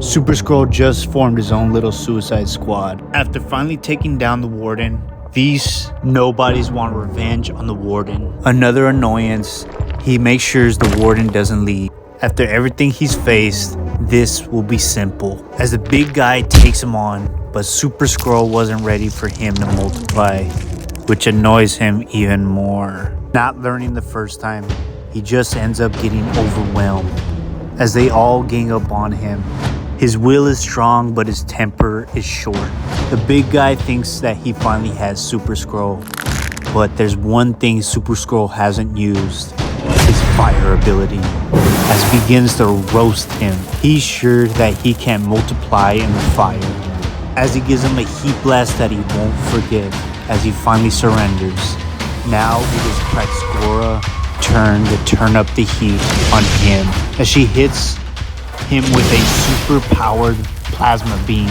Super Skrull just formed his own little suicide squad. After finally taking down the Warden, these nobodies want revenge on the Warden. Another annoyance, he makes sure the Warden doesn't leave. After everything he's faced, this will be simple, as the big guy takes him on, but Super Skrull wasn't ready for him to multiply, which annoys him even more. Not learning the first time, he just ends up getting overwhelmed as they all gang up on him. His will is strong, but his temper is short. The big guy thinks that he finally has Super Skrull, but there's one thing Super Skrull hasn't used, his fire ability. As he begins to roast him, he's sure that he can multiply in the fire. As he gives him a heat blast that he won't forget, as he finally surrenders. Now it is Praxgora's turn to turn up the heat on him, as she hits him with a super powered plasma beam,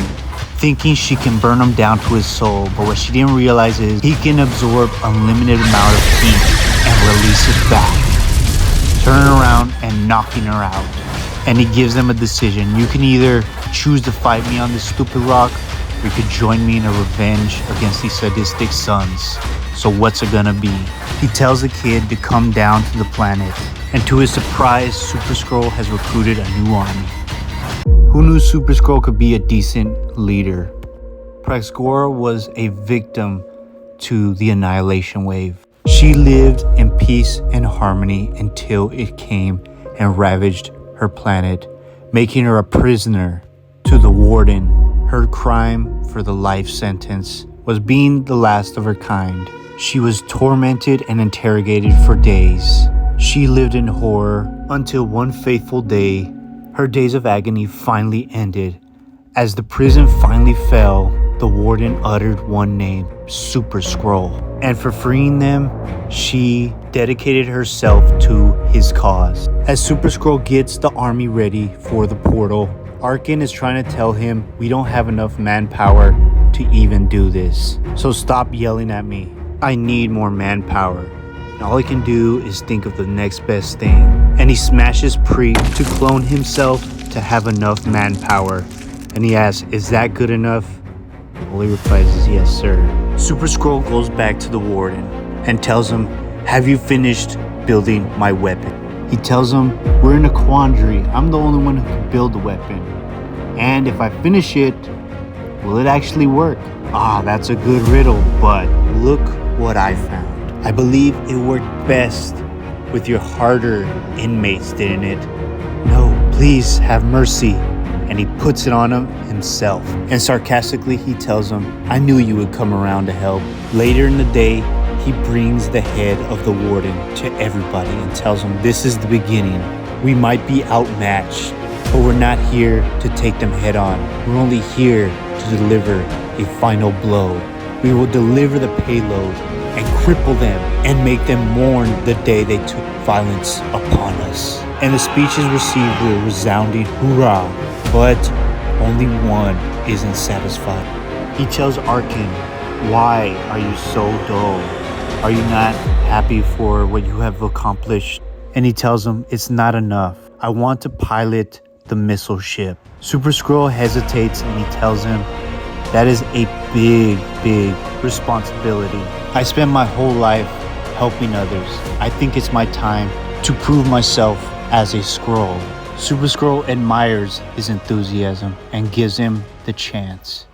thinking she can burn him down to his soul, but what she didn't realize is he can absorb unlimited amount of heat and release it back, turning around and knocking her out. And he gives them a decision: you can either choose to fight me on this stupid rock, or you could join me in a revenge against these sadistic sons. So what's it gonna be? He tells the kid to come down to the planet, and to his surprise, Super Skrull has recruited a new army. Who knew Super Skrull could be a decent leader? Praxgora was a victim to the Annihilation Wave. She lived in peace and harmony until it came and ravaged her planet, making her a prisoner to the Warden. Her crime for the life sentence was being the last of her kind. She was tormented and interrogated for days. She lived in horror until one fateful day, her days of agony finally ended. As the prison finally fell, the Warden uttered one name: Super Skrull. And for freeing them, she dedicated herself to his cause. As Super Skrull gets the army ready for the portal, Arkin is trying to tell him, we don't have enough manpower to even do this. So stop yelling at me. I need more manpower. And all he can do is think of the next best thing. And he smashes Pre to clone himself to have enough manpower. And he asks, is that good enough? All he replies is, yes, sir. Super Skrull goes back to the Warden and tells him, have you finished building my weapon? He tells him, we're in a quandary. I'm the only one who can build the weapon. And if I finish it, will it actually work? Ah, that's a good riddle, but look what I found. I believe it worked best with your harder inmates, didn't it? No, please have mercy. And he puts it on him himself. And sarcastically, he tells him, I knew you would come around to help. Later in the day, he brings the head of the Warden to everybody and tells them, this is the beginning. We might be outmatched, but we're not here to take them head on. We're only here to deliver a final blow. We will deliver the payload and cripple them and make them mourn the day they took violence upon us. And the speech is received with a resounding hoorah, but only one isn't satisfied. He tells Arkin, why are you so dull? Are you not happy for what you have accomplished? And he tells him, it's not enough. I want to pilot the missile ship. Super Skrull hesitates and he tells him, that is a big responsibility. I spent my whole life helping others. I think it's my time to prove myself as a Skrull. Super Skrull admires his enthusiasm and gives him the chance.